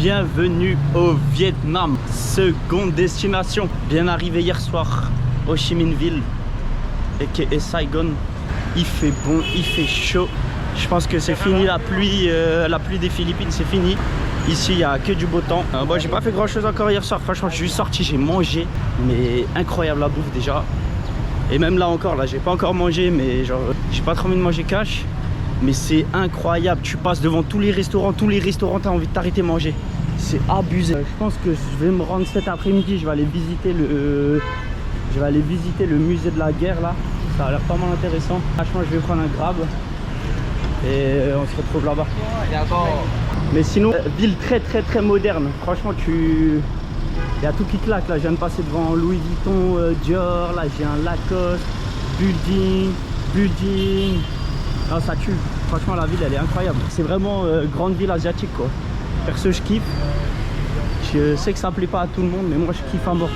Bienvenue au Vietnam, seconde destination. Bien arrivé hier soir, Ho Chi Minh Ville, aka Saigon. Il fait bon, il fait chaud. Je pense que c'est fini la pluie des Philippines, c'est fini. Ici, il n'y a que du beau temps. Bon, j'ai pas fait grand chose encore hier soir. Franchement, je suis sorti, j'ai mangé. Mais incroyable la bouffe déjà. Et même là encore, là, j'ai pas encore mangé, mais genre, j'ai pas trop envie de manger cash. Mais c'est incroyable. Tu passes devant tous les restaurants, t'as envie de t'arrêter manger. C'est abusé. Je pense que je vais me rendre cet après-midi. Je vais aller visiter le musée de la guerre là. Ça a l'air pas mal intéressant. Franchement, je vais prendre un grab et on se retrouve là-bas. Mais sinon, ville très moderne. Franchement, il y a tout qui claque là. Je viens de passer devant Louis Vuitton, Dior. Là, j'ai un Lacoste, building. Non, ça tue. Franchement, la ville, elle est incroyable. C'est vraiment grande ville asiatique quoi. Perso, je kiffe. Je sais que ça plaît pas à tout le monde, mais moi, je kiffe à mort.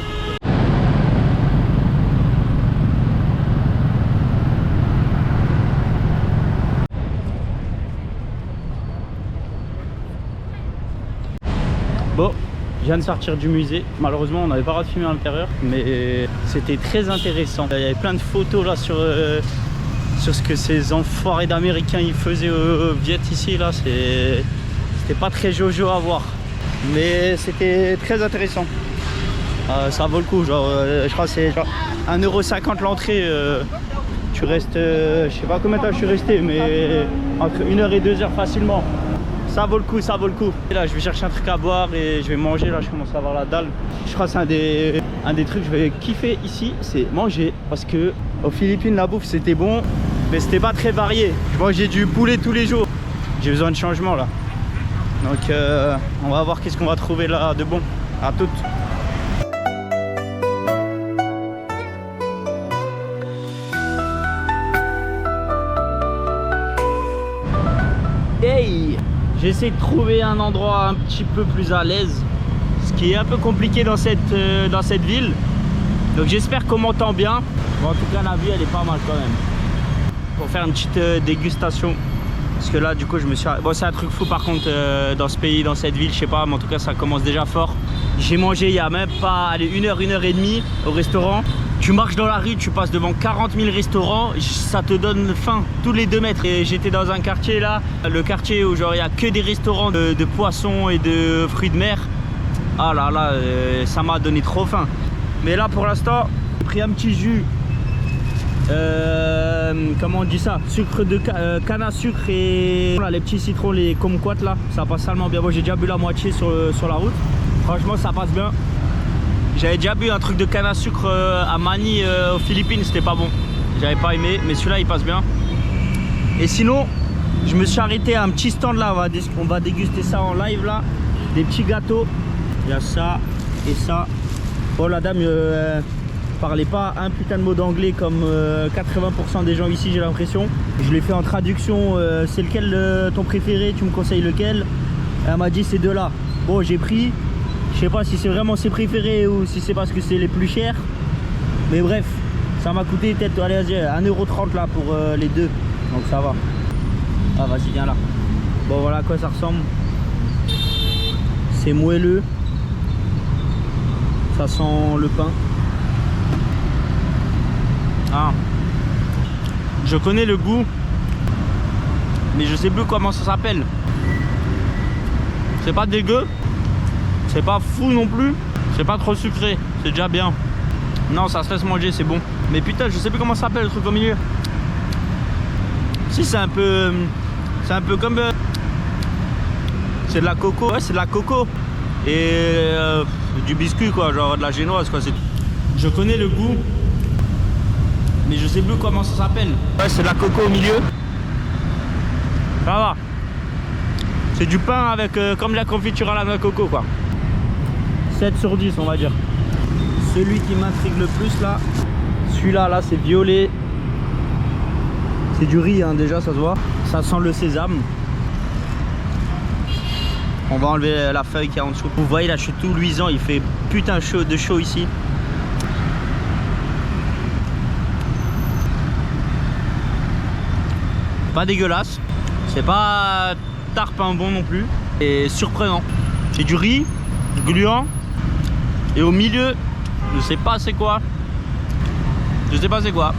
Bon, je viens de sortir du musée. Malheureusement, on n'avait pas le droit de filmer à l'intérieur, mais c'était très intéressant. Il y avait plein de photos là sur ce que ces enfoirés d'Américains ils faisaient au Viet ici. Là, c'était pas très jojo à voir, mais c'était très intéressant. Ça vaut le coup. Genre, je crois que c'est genre 1,50 € l'entrée. Tu restes, je sais pas combien de temps je suis resté, mais entre 1 heure et 2 heures facilement. Ça vaut le coup, ça vaut le coup. Et là, je vais chercher un truc à boire et je vais manger. Là, je commence à avoir la dalle. Je crois que c'est un des trucs que je vais kiffer ici, c'est manger. Parce que aux Philippines, la bouffe, c'était bon, mais c'était pas très varié. Je mangeais du poulet tous les jours. J'ai besoin de changement là. Donc, on va voir qu'est-ce qu'on va trouver là de bon. À toutes. Hey! J'essaie de trouver un endroit un petit peu plus à l'aise, ce qui est un peu compliqué dans cette ville. Donc j'espère qu'on m'entend bien. Bon, en tout cas, la vue elle est pas mal quand même. Pour faire une petite dégustation. Parce que là, du coup, je me suis... Bon, c'est un truc fou par contre dans ce pays, dans cette ville, je sais pas, mais en tout cas, ça commence déjà fort. J'ai mangé il y a même pas, allez, 1 heure et demie au restaurant. Tu marches dans la rue, tu passes devant 40 000 restaurants, ça te donne faim tous les 2 mètres. Et j'étais dans un quartier là, le quartier où genre il n'y a que des restaurants de poissons et de fruits de mer. Ah là là, ça m'a donné trop faim. Mais là pour l'instant, j'ai pris un petit jus, comment on dit ça, sucre de canne à sucre et là, les petits citrons, les kumquat là, ça passe tellement bien. Bon, j'ai déjà bu la moitié sur la route, franchement ça passe bien. J'avais déjà bu un truc de canne à sucre à Manille aux Philippines, c'était pas bon. J'avais pas aimé, mais celui-là il passe bien. Et sinon, je me suis arrêté à un petit stand là, on va déguster ça en live là. Des petits gâteaux. Il y a ça et ça. Bon, la dame parlait pas un putain de mot d'anglais comme 80% des gens ici, j'ai l'impression. Je l'ai fait en traduction, c'est lequel ton préféré, tu me conseilles lequel? Elle m'a dit ces deux-là. Bon, j'ai pris. Je sais pas si c'est vraiment ses préférés ou si c'est parce que c'est les plus chers. Mais bref, ça m'a coûté peut-être 1,30 € là pour les deux. Donc ça va. Ah vas-y, viens là. Bon, voilà à quoi ça ressemble. C'est moelleux. Ça sent le pain. Ah. Je connais le goût. Mais je sais plus comment ça s'appelle. C'est pas dégueu. C'est pas fou non plus, c'est pas trop sucré, c'est déjà bien. Non, ça se laisse manger, c'est bon. Mais putain, je sais plus comment ça s'appelle le truc au milieu. Si, c'est un peu comme... c'est de la coco, ouais, c'est de la coco. Et du biscuit quoi, genre de la génoise quoi. Je connais le goût, mais je sais plus comment ça s'appelle. Ouais, c'est de la coco au milieu. Ça va. C'est du pain avec comme la confiture à la noix de coco quoi. 7 sur 10 on va dire. Celui qui m'intrigue le plus là, celui-là là, c'est violet. C'est du riz hein, déjà, ça se voit. Ça sent le sésame. On va enlever la feuille qui est en dessous. Vous voyez là, je suis tout luisant, il fait putain chaud ici. Pas dégueulasse, c'est pas tarpin bon non plus, et surprenant. C'est du riz gluant. Et au milieu, je sais pas c'est quoi. Je sais pas c'est quoi.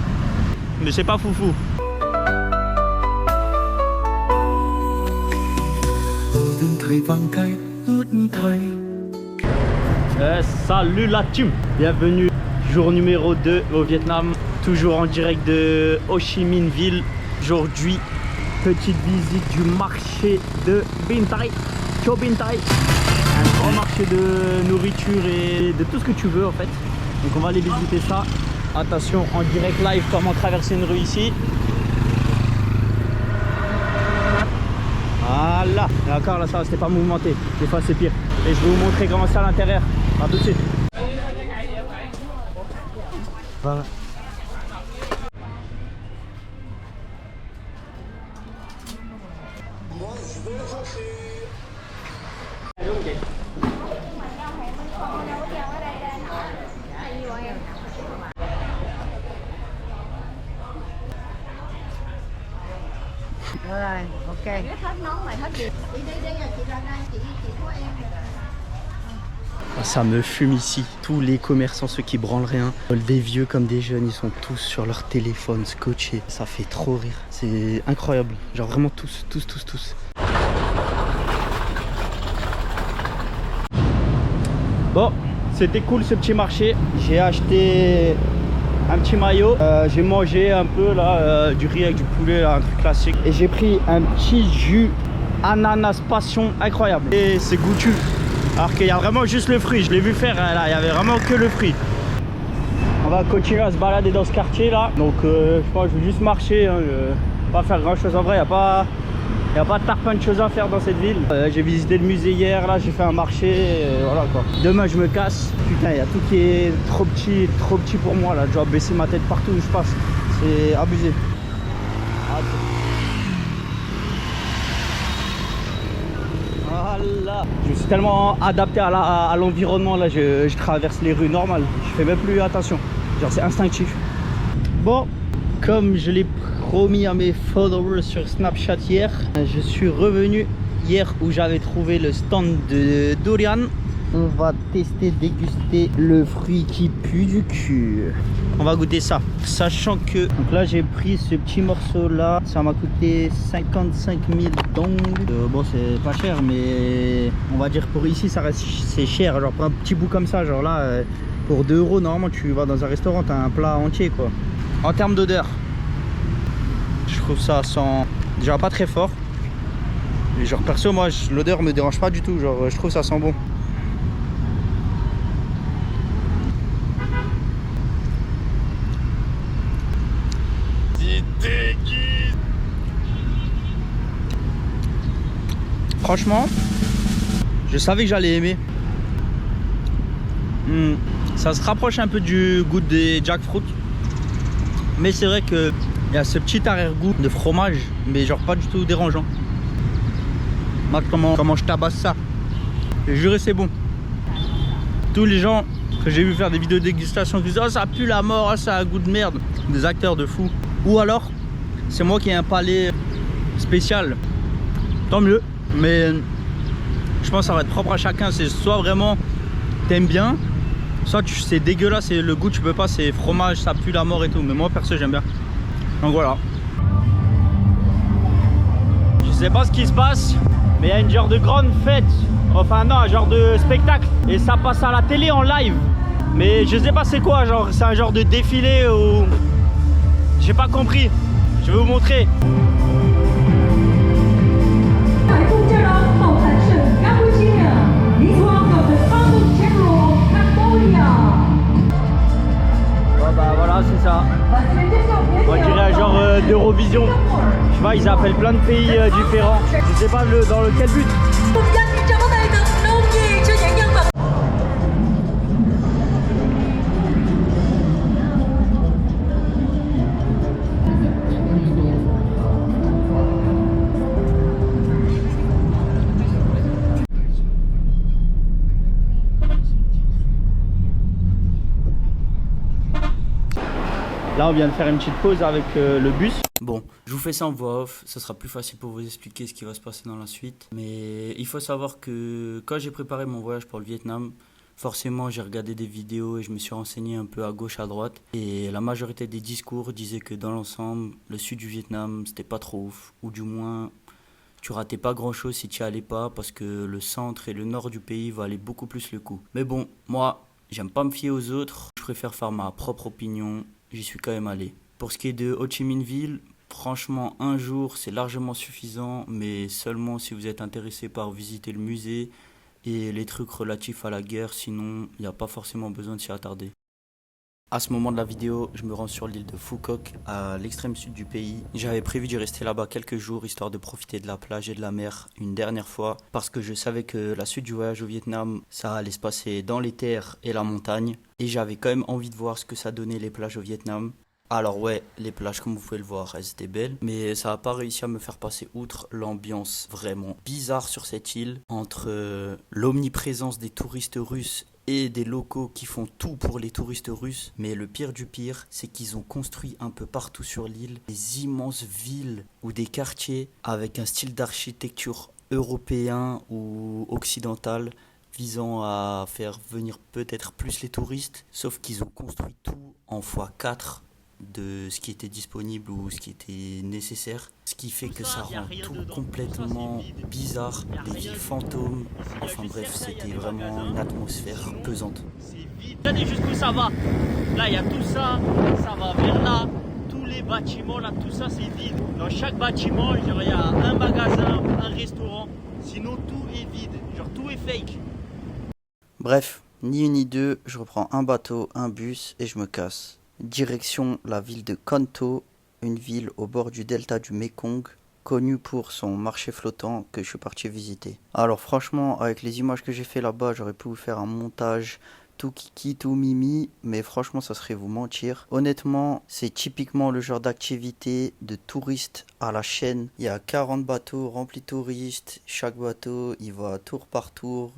Mais c'est pas foufou. Salut la team. Bienvenue, jour numéro 2 au Vietnam. Toujours en direct de Ho Chi Minh Ville. Aujourd'hui, petite visite du marché de Binh Tai. Cho Binh Tai. Un grand marché de nourriture et de tout ce que tu veux en fait. Donc on va aller visiter ça. Attention, en direct live, comment traverser une rue ici. Voilà. Et encore là, ça c'était pas mouvementé. Des fois c'est pire. Et je vais vous montrer comment c'est à l'intérieur. A tout de suite. Voilà. Rồi, ok. Hết nón mày hết việc. Chị đi là chị ra đây, chị của em. Ça me fume ici. Tous les commerçants, ceux qui branlent rien, des vieux comme des jeunes, ils sont tous sur leur téléphone scotchés. Ça fait trop rire. C'est incroyable. Genre vraiment tous. Bon, c'était cool ce petit marché. J'ai acheté un petit maillot. J'ai mangé un peu là, du riz avec du poulet, là, un truc classique. Et j'ai pris un petit jus ananas passion incroyable. Et c'est goûtu. Alors qu'il y a vraiment juste le fruit. Je l'ai vu faire là, il y avait vraiment que le fruit. On va continuer à se balader dans ce quartier là. Donc je pense que je vais juste marcher. Hein, pas faire grand chose en vrai. Il n'y a pas de tarpin de choses à faire dans cette ville. J'ai visité le musée hier, là j'ai fait un marché, voilà quoi. Demain je me casse. Putain, il y a tout qui est trop petit pour moi là. Je dois baisser ma tête partout où je passe. C'est abusé. Voilà. Je me suis tellement adapté à l'environnement là. Je traverse les rues normales. Je fais même plus attention. Genre c'est instinctif. Bon, comme je l'ai promis à mes followers sur Snapchat hier, je suis revenu hier où j'avais trouvé le stand de durian. On va tester, déguster le fruit qui pue du cul. On va goûter ça, sachant que donc là j'ai pris ce petit morceau là, ça m'a coûté 55 000 dong. Bon c'est pas cher, mais on va dire pour ici ça reste c'est cher. Genre pour un petit bout comme ça, genre là pour 2 € normalement tu vas dans un restaurant, t'as un plat entier quoi. En termes d'odeur, je trouve ça sent déjà pas très fort. Et genre perso moi l'odeur me dérange pas du tout, genre je trouve ça sent bon. Franchement, je savais que j'allais aimer. Ça se rapproche un peu du goût des jackfruit. Mais c'est vrai qu'il y a ce petit arrière-goût de fromage, mais genre pas du tout dérangeant. Moi, comment je tabasse ça. Je jure, c'est bon. Tous les gens que j'ai vu faire des vidéos de dégustation qui disent oh ça pue la mort, oh, ça a un goût de merde. Des acteurs de fou. Ou alors, c'est moi qui ai un palais spécial. Tant mieux. Mais je pense que ça va être propre à chacun. C'est soit vraiment t'aimes bien, soit c'est dégueulasse et le goût tu peux pas, c'est fromage, ça pue la mort et tout. Mais moi perso j'aime bien. Donc voilà. Je sais pas ce qui se passe, mais il y a une genre de grande fête. Enfin non, un genre de spectacle. Et ça passe à la télé en live. Mais je sais pas c'est quoi, genre c'est un genre de défilé ou... J'ai pas compris. Je vais vous montrer. Bah voilà, c'est ça. On dirait un genre d'Eurovision. Je sais pas, ils appellent plein de pays différents. Je sais pas dans lequel but. Là, on vient de faire une petite pause avec le bus. Bon, je vous fais ça en voix off, ça sera plus facile pour vous expliquer ce qui va se passer dans la suite. Mais il faut savoir que quand j'ai préparé mon voyage pour le Vietnam, forcément j'ai regardé des vidéos et je me suis renseigné un peu à gauche, à droite. Et la majorité des discours disaient que dans l'ensemble, le sud du Vietnam, c'était pas trop ouf. Ou du moins, tu ratais pas grand chose si tu y allais pas parce que le centre et le nord du pays valaient beaucoup plus le coup. Mais bon, moi, j'aime pas me fier aux autres, je préfère faire ma propre opinion, j'y suis quand même allé. Pour ce qui est de Ho Chi Minh Ville, franchement, un jour, c'est largement suffisant, mais seulement si vous êtes intéressé par visiter le musée et les trucs relatifs à la guerre, sinon, il n'y a pas forcément besoin de s'y attarder. À ce moment de la vidéo, je me rends sur l'île de Phu Quoc, à l'extrême sud du pays. J'avais prévu d'y rester là-bas quelques jours, histoire de profiter de la plage et de la mer une dernière fois, parce que je savais que la suite du voyage au Vietnam, ça allait se passer dans les terres et la montagne, et j'avais quand même envie de voir ce que ça donnait les plages au Vietnam. Alors ouais, les plages, comme vous pouvez le voir, elles étaient belles, mais ça n'a pas réussi à me faire passer outre l'ambiance vraiment bizarre sur cette île, entre l'omniprésence des touristes russes et des locaux qui font tout pour les touristes russes. Mais le pire du pire, c'est qu'ils ont construit un peu partout sur l'île des immenses villes ou des quartiers avec un style d'architecture européen ou occidental visant à faire venir peut-être plus les touristes, sauf qu'ils ont construit tout en x4 de ce qui était disponible ou ce qui était nécessaire, ce qui fait que ça rend tout complètement bizarre, les villes fantômes, enfin bref, c'était vraiment une atmosphère pesante. Regardez jusqu'où ça va, là il y a tout ça, ça va vers là, tous les bâtiments là, tout ça c'est vide. Dans chaque bâtiment, genre il y a un magasin, un restaurant, sinon tout est vide, genre tout est fake. Bref, ni une ni deux, je reprends un bateau, un bus et je me casse. Direction la ville de Kon To, une ville au bord du delta du Mekong, connue pour son marché flottant que je suis parti visiter. Alors franchement, avec les images que j'ai fait là-bas, j'aurais pu vous faire un montage tout kiki, tout mimi, mais franchement ça serait vous mentir. Honnêtement, c'est typiquement le genre d'activité de touristes à la chaîne. Il y a 40 bateaux remplis de touristes, chaque bateau il va tour par tour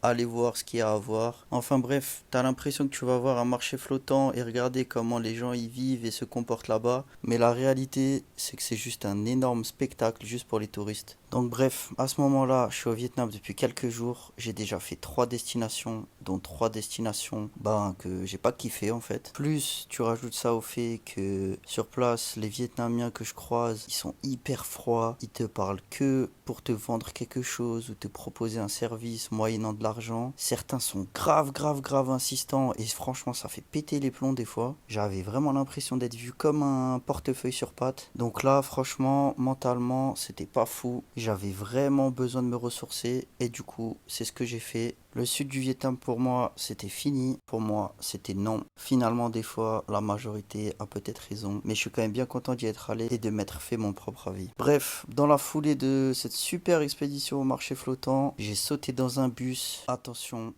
aller voir ce qu'il y a à voir. Enfin bref, t'as l'impression que tu vas voir un marché flottant et regarder comment les gens y vivent et se comportent là-bas, mais la réalité c'est que c'est juste un énorme spectacle juste pour les touristes. Donc bref, à ce moment-là, je suis au Vietnam depuis quelques jours. J'ai déjà fait 3 destinations, dont 3 destinations que j'ai pas kiffé en fait. Plus tu rajoutes ça au fait que sur place, les Vietnamiens que je croise, ils sont hyper froids. Ils te parlent que pour te vendre quelque chose ou te proposer un service moyennant de l'argent. Certains sont grave insistants et franchement ça fait péter les plombs des fois. J'avais vraiment l'impression d'être vu comme un portefeuille sur pattes. Donc là franchement, mentalement, c'était pas fou. J'avais vraiment besoin de me ressourcer et du coup, c'est ce que j'ai fait. Le sud du Vietnam pour moi c'était fini, pour moi c'était non. Finalement des fois la majorité a peut-être raison, mais je suis quand même bien content d'y être allé et de m'être fait mon propre avis. Bref, dans la foulée de cette super expédition au marché flottant, j'ai sauté dans un bus, attention,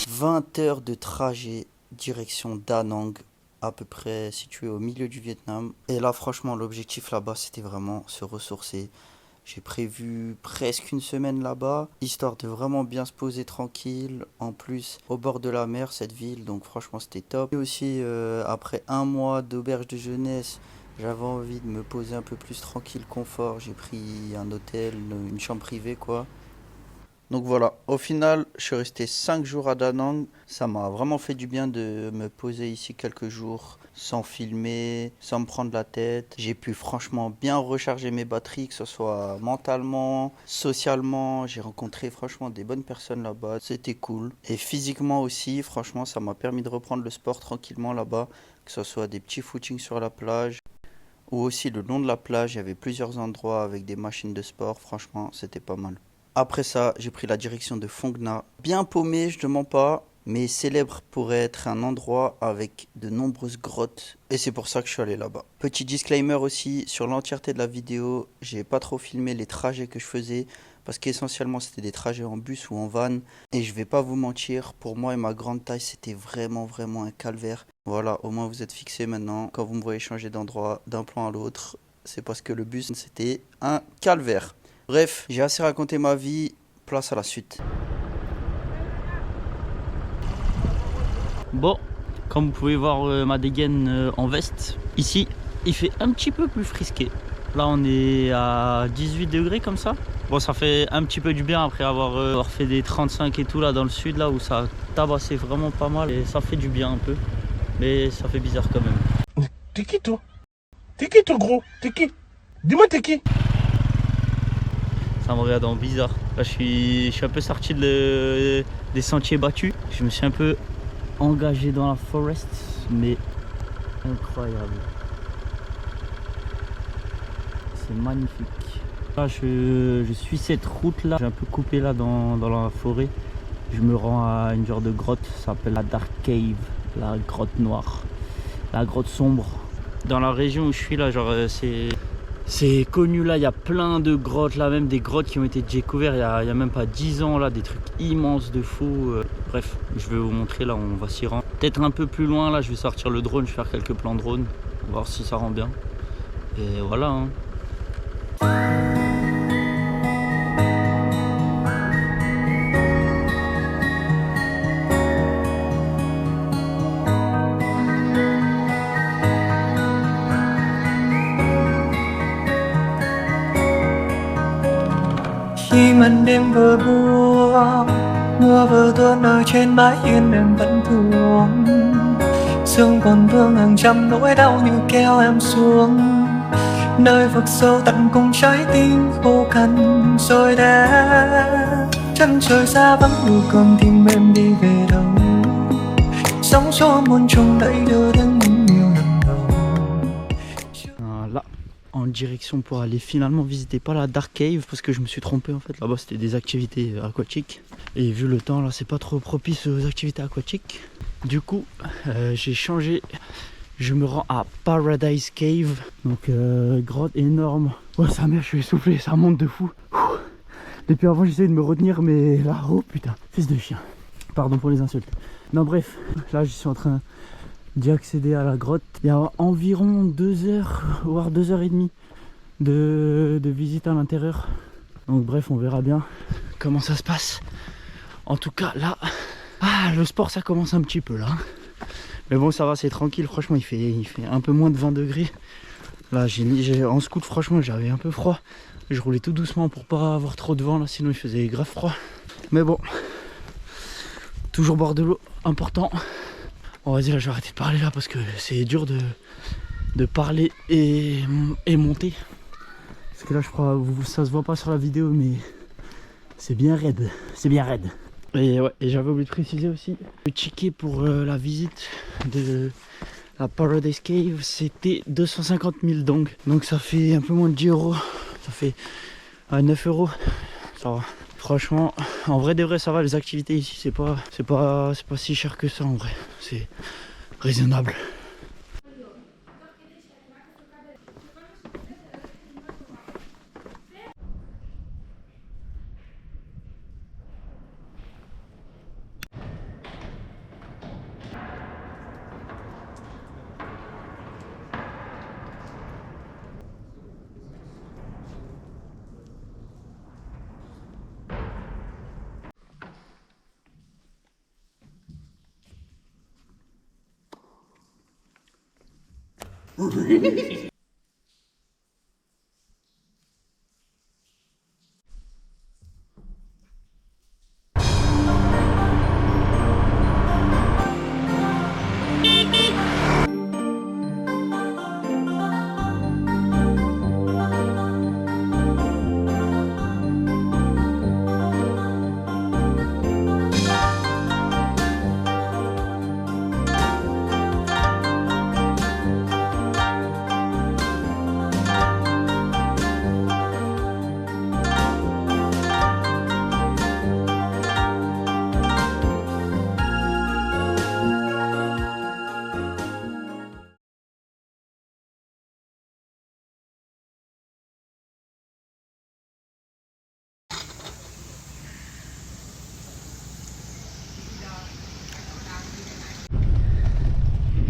20 heures de trajet direction Da Nang, à peu près situé au milieu du Vietnam. Et là franchement l'objectif là-bas c'était vraiment se ressourcer. J'ai prévu presque une semaine là-bas, histoire de vraiment bien se poser tranquille. En plus, au bord de la mer, cette ville, donc franchement c'était top. Et aussi, après un mois d'auberge de jeunesse, j'avais envie de me poser un peu plus tranquille, confort. J'ai pris un hôtel, une chambre privée quoi. Donc voilà, au final, je suis resté 5 jours à Da Nang. Ça m'a vraiment fait du bien de me poser ici quelques jours, sans filmer, sans me prendre la tête. J'ai pu franchement bien recharger mes batteries, que ce soit mentalement, socialement. J'ai rencontré franchement des bonnes personnes là-bas, c'était cool. Et physiquement aussi, franchement, ça m'a permis de reprendre le sport tranquillement là-bas, que ce soit des petits footings sur la plage, ou aussi le long de la plage, il y avait plusieurs endroits avec des machines de sport. Franchement, c'était pas mal. Après ça, j'ai pris la direction de Phong Nha. Bien paumé, je ne mens pas, mais célèbre pour être un endroit avec de nombreuses grottes. Et c'est pour ça que je suis allé là-bas. Petit disclaimer aussi, sur l'entièreté de la vidéo, j'ai pas trop filmé les trajets que je faisais, parce qu'essentiellement c'était des trajets en bus ou en van. Et je vais pas vous mentir, pour moi et ma grande taille, c'était vraiment un calvaire. Voilà, au moins vous êtes fixés maintenant. Quand vous me voyez changer d'endroit d'un plan à l'autre, c'est parce que le bus c'était un calvaire. Bref, j'ai assez raconté ma vie, place à la suite. Bon, Comme vous pouvez voir ma dégaine en veste. Ici, il fait un petit peu plus frisqué. Là, on est à 18 degrés comme ça. Bon, ça fait un petit peu du bien après avoir fait des 35 et tout là dans le sud, là où ça a tabassé vraiment pas mal. Et ça fait du bien un peu. Mais ça fait bizarre quand même. T'es qui toi? T'es qui toi gros? T'es qui? Dis-moi t'es qui? Ça me regarde en bizarre. Là, je suis un peu sorti des sentiers battus. Je me suis un peu engagé dans la forest, mais incroyable. C'est magnifique. Là, je suis cette route là. J'ai un peu coupé là dans la forêt. Je me rends à une genre de grotte. Ça s'appelle la Dark Cave, la grotte noire, la grotte sombre. Dans la région où je suis là, genre c'est connu là. Il y a plein de grottes là, même des grottes qui ont été découvertes il y a même pas 10 ans là, des trucs immenses de fou. Bref, je vais vous montrer là. On va s'y rendre. Peut-être un peu plus loin là. Je vais sortir le drone. Je vais faire quelques plans drone, voir si ça rend bien. Et voilà. Hein. Khi màn đêm vừa buông, mưa vừa tuôn ở trên mái hiên em vẫn thương. Sương còn vương hàng trăm nỗi đau như kéo em xuống nơi vực sâu tận cùng trái tim khô cằn rồi đã chân trời xa vắng nụ cười tim em đi về đâu sóng gió muôn trùng đẩy đưa đến những yêu lần đầu. Là, en direction pour aller finalement visiter pas la Dark Cave parce que je me suis trompé en fait. Là-bas c'était des activités aquatiques et vu le temps là c'est pas trop propice aux activités aquatiques. Du coup j'ai changé. Je me rends à Paradise Cave, donc grotte énorme. Oh sa mère, je suis essoufflé, ça monte de fou. Depuis avant j'essayais de me retenir mais là, oh putain, fils de chien. Pardon pour les insultes. Non bref, là je suis en train d'y accéder à la grotte. Il y a environ 2 heures, voire 2h30 de visite à l'intérieur. Donc bref, on verra bien comment ça se passe. En tout cas là, le sport ça commence un petit peu là. Mais bon ça va, c'est tranquille, franchement il fait un peu moins de 20 degrés. Là en scout franchement j'avais un peu froid. Je roulais tout doucement pour pas avoir trop de vent là, sinon il faisait grave froid. Mais bon, toujours bord de l'eau, important. Bon vas-y là je vais arrêter de parler là parce que c'est dur de parler et monter. Parce que là je crois, ça se voit pas sur la vidéo mais c'est bien raide, c'est bien raide. Et ouais, et j'avais oublié de préciser aussi, le ticket pour la visite de la Paradise Cave c'était 250 000 dong. Donc ça fait un peu moins de 10 euros, ça fait 9 euros, ça va. Franchement, en vrai de vrai ça va, les activités ici c'est pas si cher que ça en vrai, c'est raisonnable.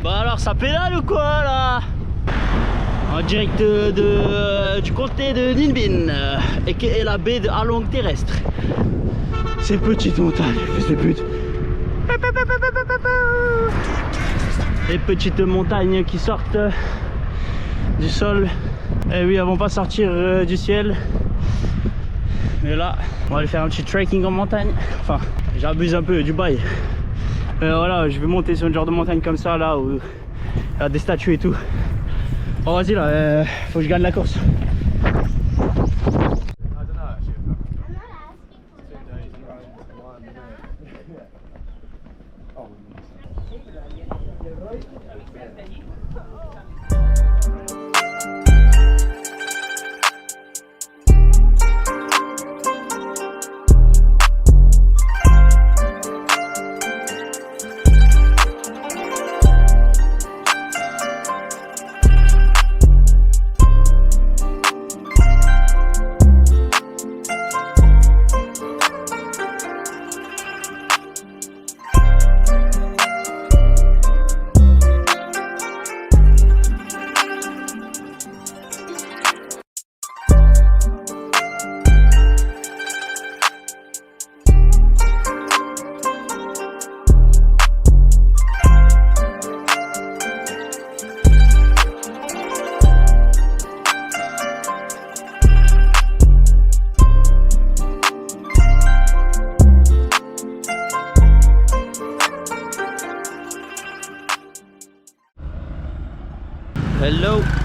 Bah alors ça pédale ou quoi là? En direct du comté de Ninh Bình, et qui est la baie de Halong terrestre. Ces petites montagnes, fils de pute. Les petites montagnes qui sortent du sol. Et oui, elles vont pas sortir du ciel. Mais là, on va aller faire un petit trekking en montagne. Enfin, j'abuse un peu du bail. Voilà, je vais monter sur une genre de montagne comme ça, là, où il y a des statues et tout. Oh, vas-y, là, faut que je gagne la course.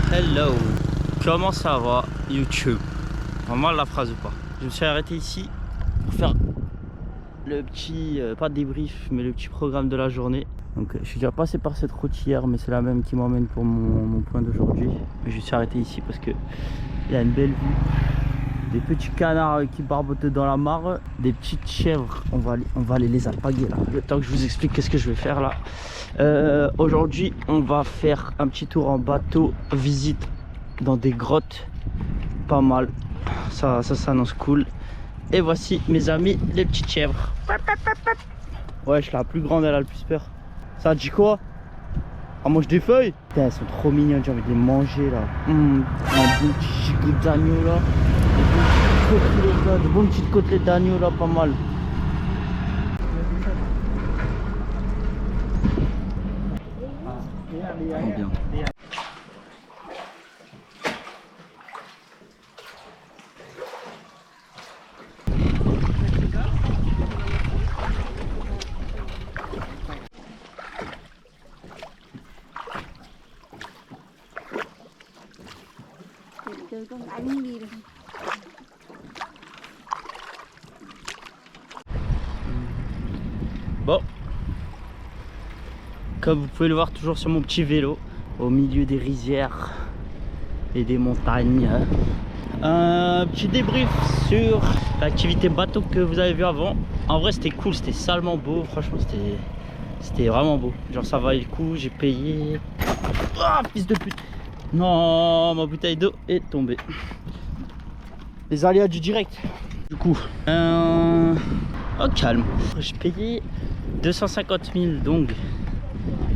Hello, comment ça va YouTube? Vraiment la phrase ou pas? Je me suis arrêté ici pour faire le petit, pas débrief, mais le petit programme de la journée. Donc je suis déjà passé par cette route hier, mais c'est la même qui m'emmène pour mon point d'aujourd'hui. Je me suis arrêté ici parce que il y a une belle vue, des petits canards qui barbotent dans la mare, des petites chèvres. On va aller les alpaguer là. Le temps que je vous explique qu'est-ce que je vais faire là. Aujourd'hui on va faire un petit tour en bateau, visite dans des grottes, pas mal, ça s'annonce cool. Et voici mes amis les petites chèvres. Ouais, je suis la plus grande, elle a le plus peur. Ça dit quoi? On mange des feuilles? Putain, elles sont trop mignonnes, j'ai envie de les manger là. Un bon petit gigot d'agneau là, de bonnes petites côtelettes d'agneau là, pas mal. Oh, bien. Bon, comme vous pouvez le voir, toujours sur mon petit vélo au milieu des rizières et des montagnes. Un petit débrief sur l'activité bateau que vous avez vu avant. En vrai c'était cool, c'était salement beau, franchement c'était vraiment beau. Genre ça valait le coup, j'ai payé. Ah, fils de pute. Non, ma bouteille d'eau est tombée. Les aléas du direct. Du coup, oh calme. J'ai payé 250 000 donc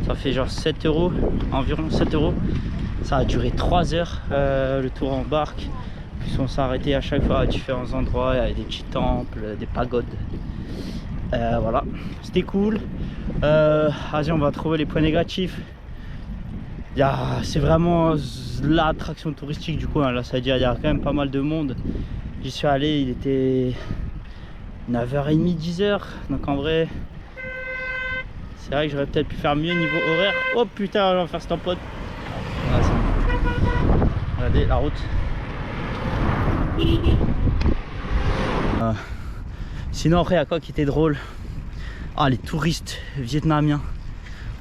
ça fait genre 7 euros, environ 7 euros. Ça a duré 3 heures le tour en barque. Puis on s'est arrêté à chaque fois à différents endroits. Il y avait des petits temples, des pagodes. Voilà, c'était cool. Vas-y, on va trouver les points négatifs. C'est vraiment l'attraction touristique du coin. Là, ça veut dire il y a quand même pas mal de monde. J'y suis allé, il était 9h30, 10h. Donc en vrai, c'est vrai que j'aurais peut-être pu faire mieux niveau horaire. Oh putain, on va faire stop pote. Regardez la route. Sinon après, il y a quoi qui était drôle? Ah, les touristes vietnamiens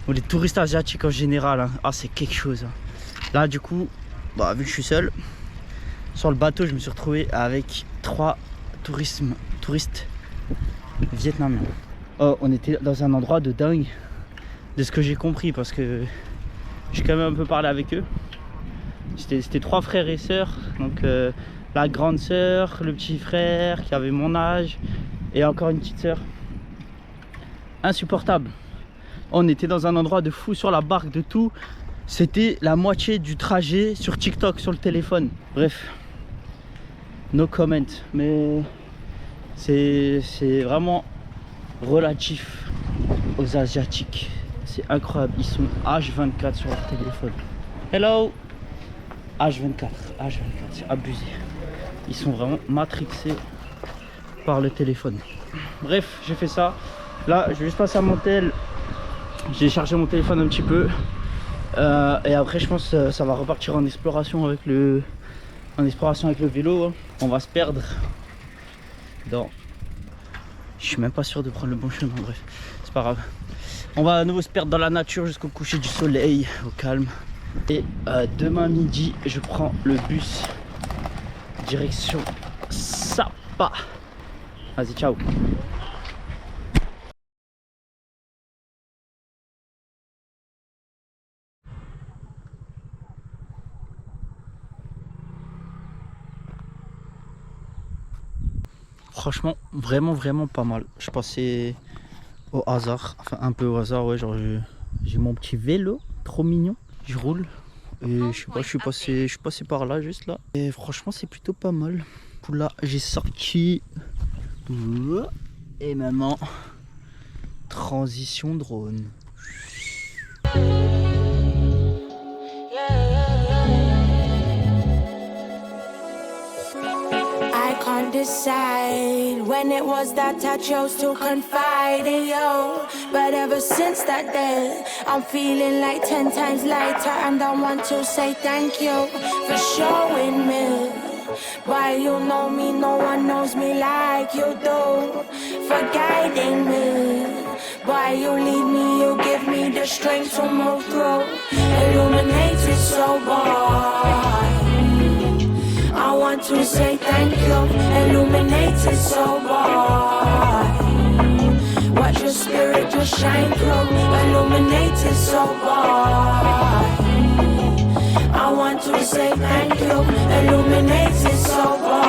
ou les touristes asiatiques en général, hein. Ah, c'est quelque chose, hein. Là du coup, bah, vu que je suis seul sur le bateau, je me suis retrouvé avec 3 touristes vietnamiens. Oh, on était dans un endroit de dingue, de ce que j'ai compris, parce que j'ai quand même un peu parlé avec eux. C'était 3 frères et sœurs, donc la grande sœur, le petit frère qui avait mon âge et encore une petite sœur. Insupportable. On était dans un endroit de fou sur la barque, de tout. C'était la moitié du trajet sur TikTok, sur le téléphone. Bref, no comment. Mais c'est vraiment relatif aux Asiatiques. C'est incroyable, ils sont H24 sur leur téléphone. Hello. H24, c'est abusé. Ils sont vraiment matrixés par le téléphone. Bref, j'ai fait ça. Là, je vais juste passer à mon tel. J'ai chargé mon téléphone un petit peu. Et après, je pense que ça va repartir en exploration avec le vélo. Hein. On va se perdre dans... Je suis même pas sûr de prendre le bon chemin, bref, c'est pas grave. On va à nouveau se perdre dans la nature jusqu'au coucher du soleil, au calme. Et demain midi, je prends le bus direction Sapa. Vas-y, ciao. Franchement, vraiment pas mal. Je passais au hasard, enfin un peu au hasard, ouais, genre j'ai mon petit vélo, trop mignon. Je roule et je sais pas, je suis passé par là, juste là. Et franchement, c'est plutôt pas mal. Là, j'ai sorti. Et maintenant, transition drone. Decide when it was that I chose to confide in you. But ever since that day, I'm feeling like 10 times lighter. And I want to say thank you for showing me. Why you know me, no one knows me like you do. For guiding me. Why you lead me, you give me the strength to move through. Illuminated so bright. I want to say thank you, illuminated so bright. Watch your spirit just shine through, illuminated so bright. I want to say thank you, illuminated so bright.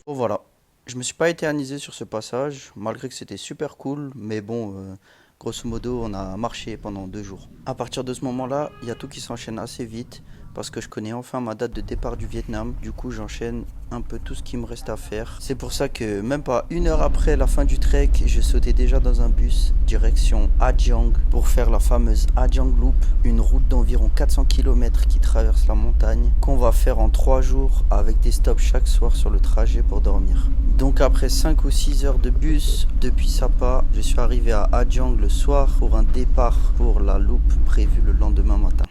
Bon voilà, je me suis pas éternisé sur ce passage, malgré que c'était super cool, mais bon, grosso modo, on a marché pendant 2 jours. À partir de ce moment-là, il y a tout qui s'enchaîne assez vite, parce que je connais enfin ma date de départ du Vietnam. Du coup, j'enchaîne un peu tout ce qui me reste à faire. C'est pour ça que même pas 1 heure après la fin du trek, je sautais déjà dans un bus direction Ha Giang pour faire la fameuse Ha Giang Loop, une route d'environ 400 km qui traverse la montagne, qu'on va faire en 3 jours avec des stops chaque soir sur le trajet pour dormir. Donc après 5 ou 6 heures de bus depuis Sapa, je suis arrivé à Ha Giang le soir pour un départ pour la loop prévue le lendemain matin.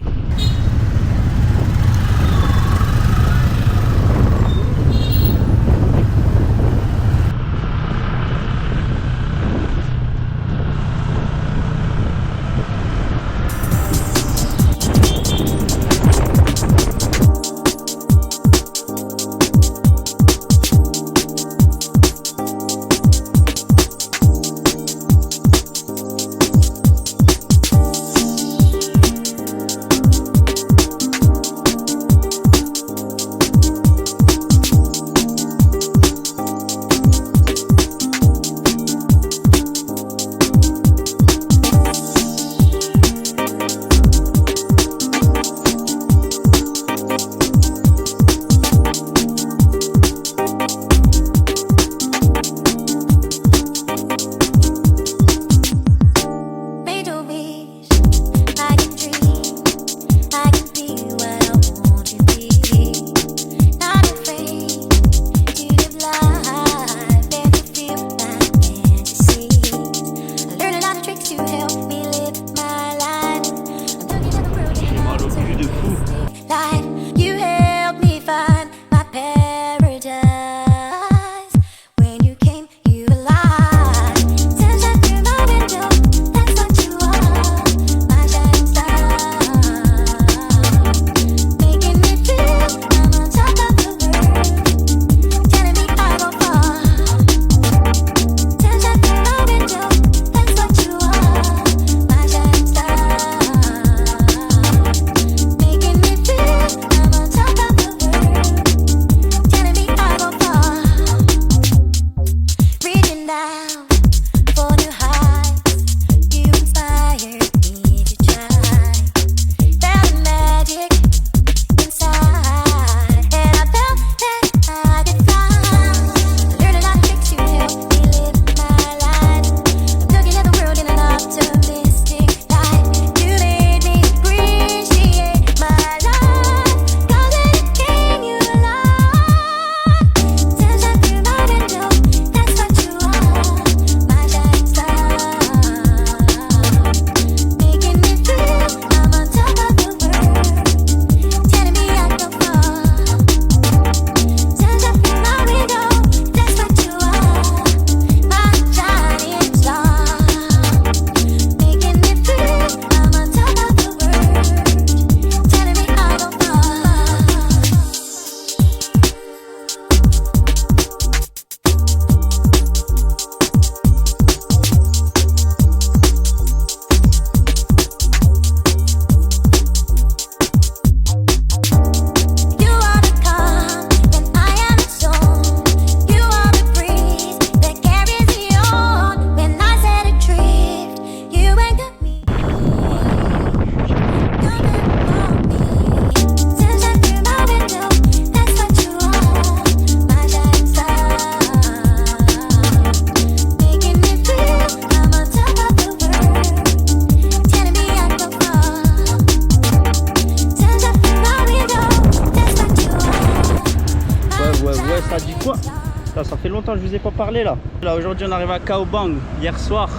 longtemps je vous ai pas parlé là. Là aujourd'hui on arrive à Kaobang hier soir.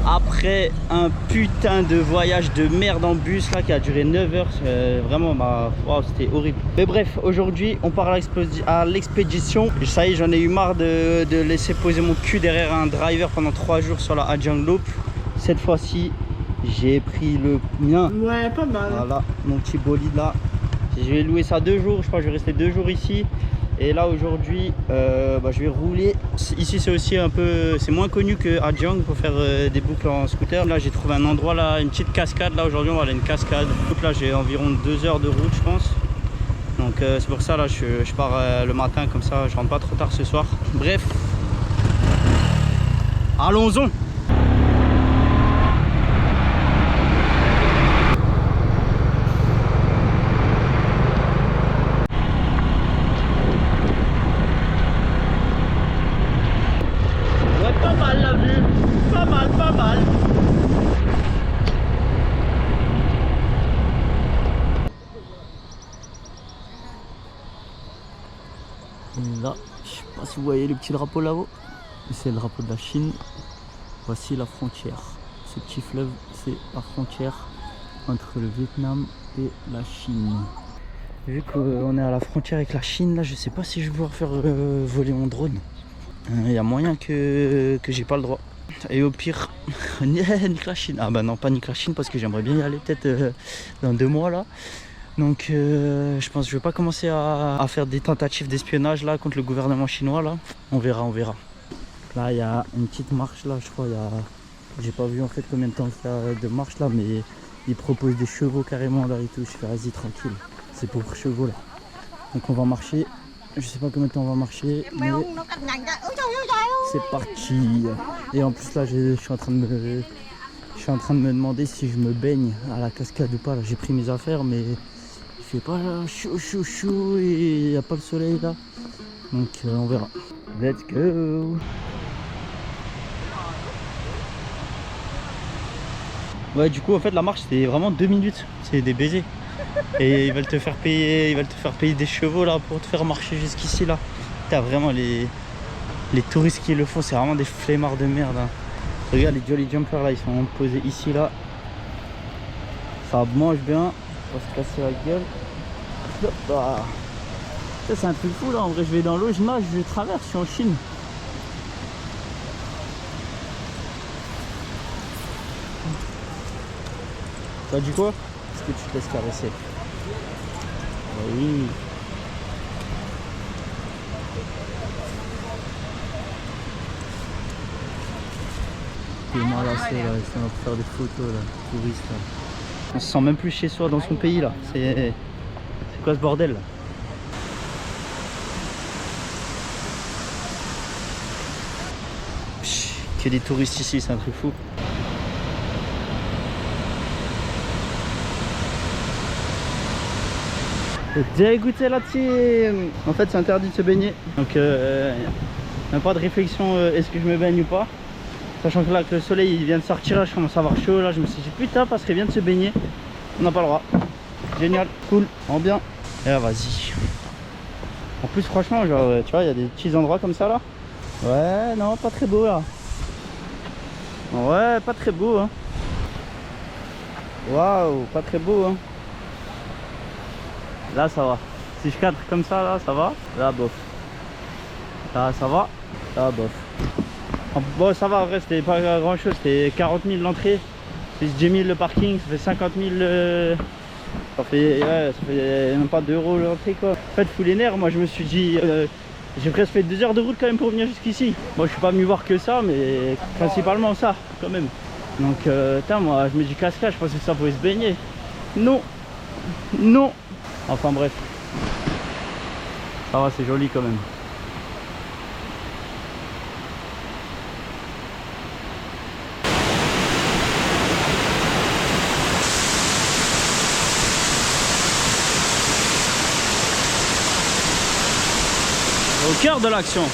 Après un putain de voyage de merde en bus là qui a duré 9 heures, vraiment wow, c'était horrible. Mais bref, aujourd'hui on part à l'expédition. Ça y est, j'en ai eu marre de laisser poser mon cul derrière un driver pendant 3 jours sur la Ajang Loop. Cette fois-ci, j'ai pris le mien. Ouais, pas mal. Voilà, mon petit bolide là. Je vais louer ça 2 jours, je crois que je vais rester 2 jours ici. Et là aujourd'hui je vais rouler. Ici c'est aussi un peu, c'est moins connu que Ajang pour faire des boucles en scooter. Là j'ai trouvé un endroit là, une petite cascade. Là aujourd'hui on va aller à une cascade. Donc là j'ai environ 2 heures de route je pense. Donc c'est pour ça là je pars le matin, comme ça je rentre pas trop tard ce soir. Bref, allons-y. Là, je sais pas si vous voyez le petit drapeau là-haut, c'est le drapeau de la Chine. Voici la frontière. Ce petit fleuve, c'est la frontière entre le Vietnam et la Chine. Vu qu'on est à la frontière avec la Chine, là, je sais pas si je vais pouvoir faire voler mon drone. Il y a moyen que j'ai pas le droit. Et au pire, nique la Chine. Ah bah non, pas nique la Chine parce que j'aimerais bien y aller peut-être dans 2 mois là. Donc je pense que je vais pas commencer à faire des tentatives d'espionnage là contre le gouvernement chinois là. On verra, on verra. Là il y a une petite marche là, je crois. J'ai pas vu en fait combien de temps il y a de marche là, mais ils proposent des chevaux carrément là et tout. Je fais vas-y tranquille, c'est pour chevaux là. Donc on va marcher. Je sais pas combien de temps on va marcher, mais c'est parti. Et en plus là je suis en train de me demander si je me baigne à la cascade ou pas. J'ai pris mes affaires mais il fait pas chaud et il n'y a pas le soleil là. Donc on verra. Let's go. Ouais, du coup en fait la marche c'était vraiment 2 minutes. C'est des baisers. Et ils veulent te faire payer des chevaux là pour te faire marcher jusqu'ici là. T'as vraiment les touristes qui le font, c'est vraiment des flemmards de merde hein. Regarde les jolly jumpers là, ils sont posés ici là. Ça mange bien. On va se casser la gueule. Ah. C'est un truc fou là, en vrai je vais dans l'eau, je nage, je traverse, je suis en Chine. Ça dit quoi? Est-ce que tu te laisses caresser? Oui. T'es malassé là, ils sont là pour faire des photos là, touristes là. On se sent même plus chez soi dans son pays là. C'est quoi ce bordel là? Que des touristes ici, c'est un truc fou. Dégoûté la team. En fait c'est interdit de se baigner. Donc même pas de réflexion est-ce que je me baigne ou pas. Sachant que là que le soleil il vient de sortir là, je commence à avoir chaud là, je me suis dit putain parce qu'elle vient de se baigner. On n'a pas le droit. Génial, cool, en bien. Et là vas-y. En plus franchement genre tu vois il y a des petits endroits comme ça là. Ouais non pas très beau là. Ouais pas très beau hein. Waouh pas très beau hein. Là ça va. Si je cadre comme ça là ça va. Là bof. Là ça va. Là bof. Bon ça va en vrai c'était pas grand chose. C'était 40 000 l'entrée. C'est 10 000 le parking. Ça fait 50 000 ça fait même pas 2 € l'entrée quoi. En fait fou les nerfs. Moi je me suis dit j'ai presque fait 2 heures de route quand même pour venir jusqu'ici. Bon je suis pas venu voir que ça mais principalement ça quand même. Donc moi je me dis cascade, je pensais que ça pouvait se baigner. Non. Non. Enfin bref, ça va, c'est joli quand même. Au cœur de l'action.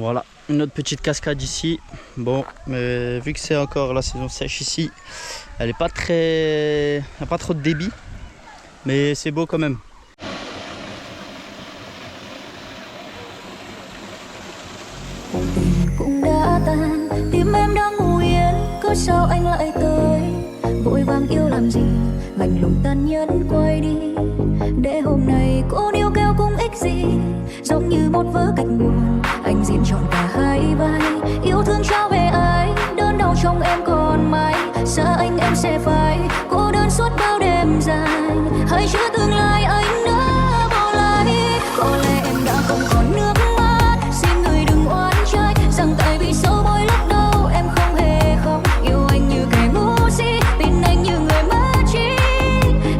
Voilà, une autre petite cascade ici. Bon, mais vu que c'est encore la saison sèche ici, elle est pas très... elle n'a pas trop de débit, mais c'est beau quand même. Cũng đã tan, tim em đang ngủ yên, cớ sao anh lại tới? Vội vàng yêu làm gì, lạnh lùng tàn nhẫn quay đi. Để hôm nay cô níu kéo cũng ích gì, giống như một vở kịch buồn, anh diễn trọn cả hai vai. Yêu thương trao về ai, đớn đau trong em còn mãi. Xa anh em sẽ phải cô đơn suốt bao đêm dài, hãy chữa tương lai anh đã bỏ lại. Có lẽ em đã không còn nước mắt, xin người đừng oán trách rằng tại vì sâu môi lúc đầu em không hề khóc. Yêu anh như kẻ ngu si, tin anh như người mất trí.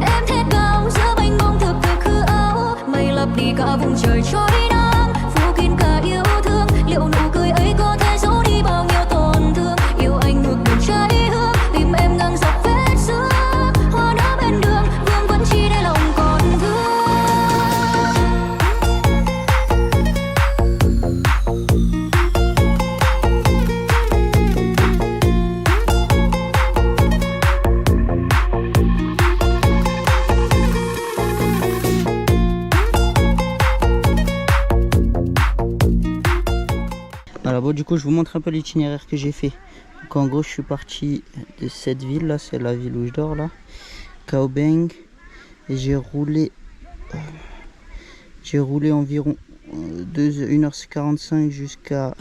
Em thét gào giữa mênh mông thực hư ảo, mây lấp đi cả vùng trời trôi nắng, phủ kín cả yêu thương. Liệu nụ cười ấy có thể giấu đi bao nhiêu tổn thương? Yêu anh ngược đường cháy hương, tìm em ngang dọc vết xước. Hoa nở bên đường, vương vẫn chỉ để lòng còn thương. Voilà, bon, du coup, je vous montre un peu l'itinéraire que j'ai fait. Donc, en gros, je suis parti de cette ville là, c'est la ville où je dors là, Cao Beng, et j'ai roulé environ 1h45 jusqu'à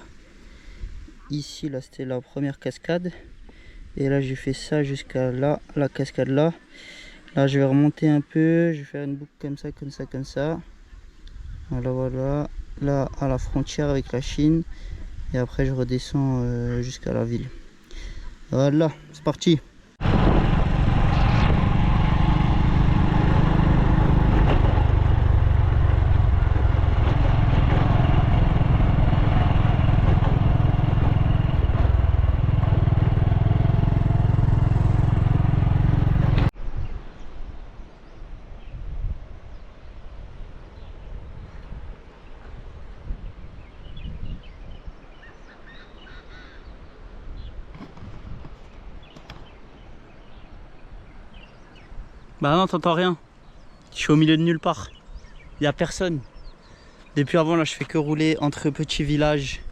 ici. Là, c'était la première cascade, et là, j'ai fait ça jusqu'à là, la cascade là. Là, je vais remonter un peu, je vais faire une boucle comme ça, comme ça, comme ça. Voilà, voilà, là, à la frontière avec la Chine. Et après je redescends jusqu'à la ville. Voilà, c'est parti. Bah non, t'entends rien. Je suis au milieu de nulle part. Il y a personne. Depuis avant, là, je fais que rouler entre petits villages.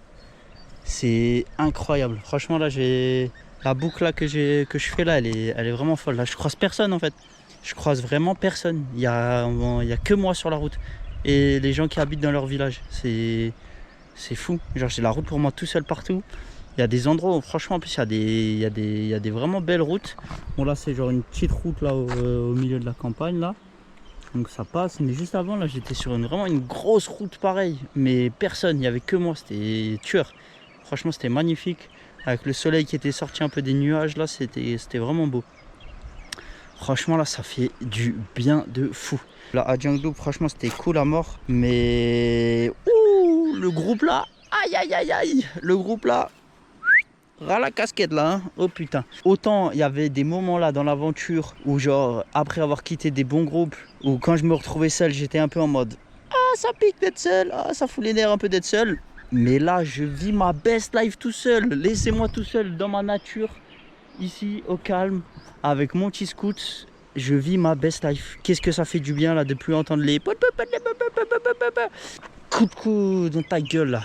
C'est incroyable. Franchement, là, j'ai la boucle là que je fais là, elle est vraiment folle. Là, je croise personne en fait. Je croise vraiment personne. Il y a que moi sur la route et les gens qui habitent dans leur village. C'est fou. Genre, j'ai la route pour moi tout seul partout. Il y a des endroits où franchement en plus il y a des vraiment belles routes. Bon là c'est genre une petite route là au milieu de la campagne là. Donc ça passe, mais juste avant là j'étais sur vraiment une grosse route pareille. Mais personne, il n'y avait que moi, c'était tueur. Franchement c'était magnifique. Avec le soleil qui était sorti un peu des nuages là, c'était vraiment beau. Franchement là ça fait du bien de fou. Là à Jiangdu franchement c'était cool à mort. Mais ouh, le groupe là, aïe aïe aïe aïe, le groupe là. Ras la casquette là, hein. Oh putain. Autant il y avait des moments là dans l'aventure où genre après avoir quitté des bons groupes, où quand je me retrouvais seul j'étais un peu en mode ah ça pique d'être seul, ah ça fout les nerfs un peu d'être seul. Mais là je vis ma best life tout seul, laissez-moi tout seul dans ma nature, ici au calme, avec mon petit scoot, je vis ma best life. Qu'est-ce que ça fait du bien là de plus entendre les coup de coude dans ta gueule là.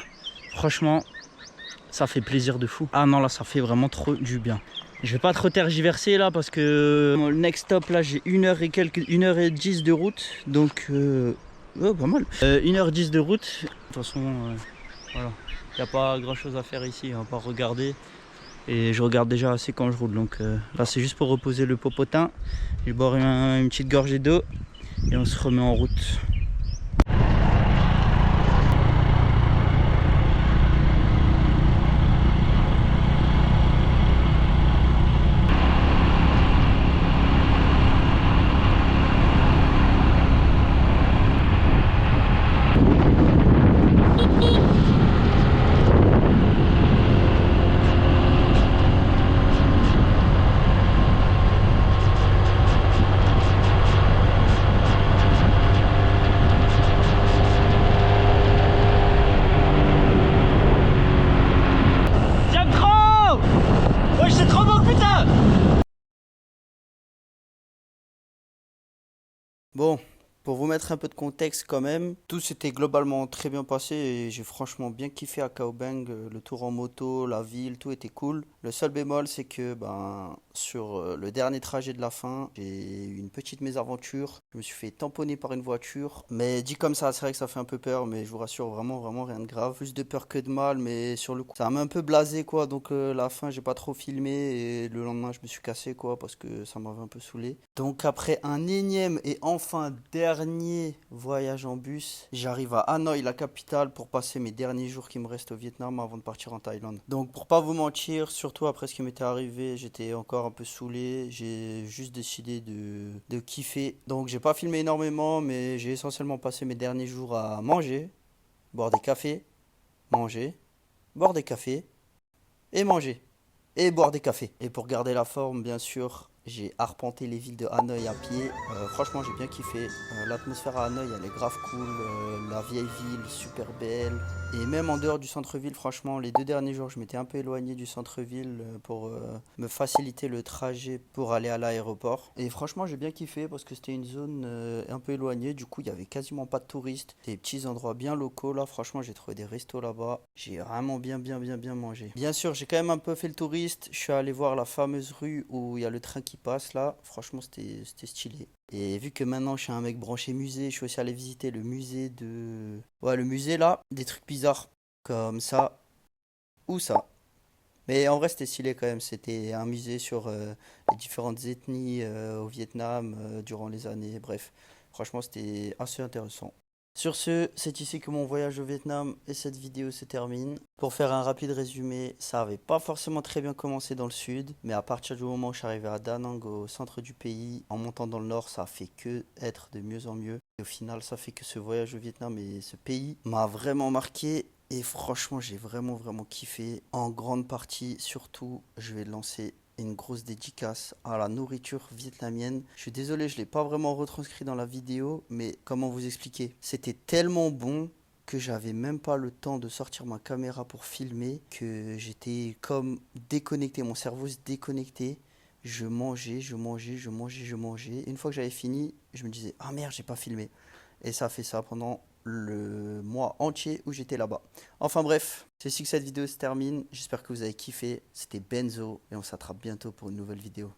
Franchement ça fait plaisir de fou. Ah non là ça fait vraiment trop du bien. Je vais pas trop tergiverser là parce que le next stop là j'ai 1h10 de route. Donc oh, pas mal. 1h10 de route. De toute façon voilà. Il n'y a pas grand chose à faire ici, on va pas regarder. Et je regarde déjà assez quand je roule. Donc là c'est juste pour reposer le popotin. Je vais boire une petite gorgée d'eau et on se remet en route. Bon, pour vous mettre un peu de contexte quand même, tout s'était globalement très bien passé et j'ai franchement bien kiffé à Kaobang. Le tour en moto, la ville, tout était cool. Le seul bémol, c'est que sur le dernier trajet de la fin, j'ai eu une petite mésaventure. Je me suis fait tamponner par une voiture. Mais dit comme ça, c'est vrai que ça fait un peu peur, mais je vous rassure, vraiment, vraiment rien de grave. Plus de peur que de mal, mais sur le coup, ça m'a un peu blasé quoi. Donc la fin, j'ai pas trop filmé et le lendemain, je me suis cassé quoi parce que ça m'avait un peu saoulé. Donc après un énième et enfin dernier voyage en bus, j'arrive à Hanoï, la capitale, pour passer mes derniers jours qui me restent au Vietnam avant de partir en Thaïlande. Donc pour pas vous mentir, surtout après ce qui m'était arrivé, j'étais encore un peu saoulé. J'ai juste décidé de kiffer. Donc j'ai pas filmé énormément, mais j'ai essentiellement passé mes derniers jours à manger, boire des cafés, manger, boire des cafés et manger. Et boire des cafés. Et pour garder la forme, bien sûr, j'ai arpenté les villes de Hanoï à pied. Franchement, j'ai bien kiffé. L'atmosphère à Hanoï, elle est grave cool. La vieille ville, super belle. Et même en dehors du centre-ville, franchement, les 2 derniers jours, je m'étais un peu éloigné du centre-ville pour me faciliter le trajet pour aller à l'aéroport. Et franchement, j'ai bien kiffé parce que c'était une zone un peu éloignée. Du coup, il y avait quasiment pas de touristes. Des petits endroits bien locaux. Là, franchement, j'ai trouvé des restos là-bas. J'ai vraiment bien mangé. Bien sûr, j'ai quand même un peu fait le touriste. Je suis allé voir la fameuse rue où il y a le train qui passe là. Franchement, c'était stylé. Et vu que maintenant je suis un mec branché musée, je suis aussi allé visiter le musée de... Ouais, le musée là, des trucs bizarres. Comme ça, ou ça. Mais en vrai, c'était stylé quand même. C'était un musée sur les différentes ethnies au Vietnam durant les années. Bref, franchement, c'était assez intéressant. Sur ce, c'est ici que mon voyage au Vietnam et cette vidéo se termine. Pour faire un rapide résumé, ça avait pas forcément très bien commencé dans le sud, mais à partir du moment où je suis arrivé à Da Nang, au centre du pays, en montant dans le nord, ça a fait que être de mieux en mieux. Et au final, ça fait que ce voyage au Vietnam et ce pays m'a vraiment marqué. Et franchement, j'ai vraiment kiffé. En grande partie, surtout, je vais lancer une grosse dédicace à la nourriture vietnamienne. Je suis désolé, je ne l'ai pas vraiment retranscrit dans la vidéo, mais comment vous expliquer? C'était tellement bon que j'avais même pas le temps de sortir ma caméra pour filmer, que j'étais comme déconnecté, mon cerveau se déconnectait. Je mangeais. Une fois que j'avais fini, je me disais, ah merde, j'ai pas filmé. Et ça a fait ça pendant le mois entier où j'étais là-bas. Enfin bref, c'est ici que cette vidéo se termine. J'espère que vous avez kiffé. C'était Benzo et on s'attrape bientôt pour une nouvelle vidéo.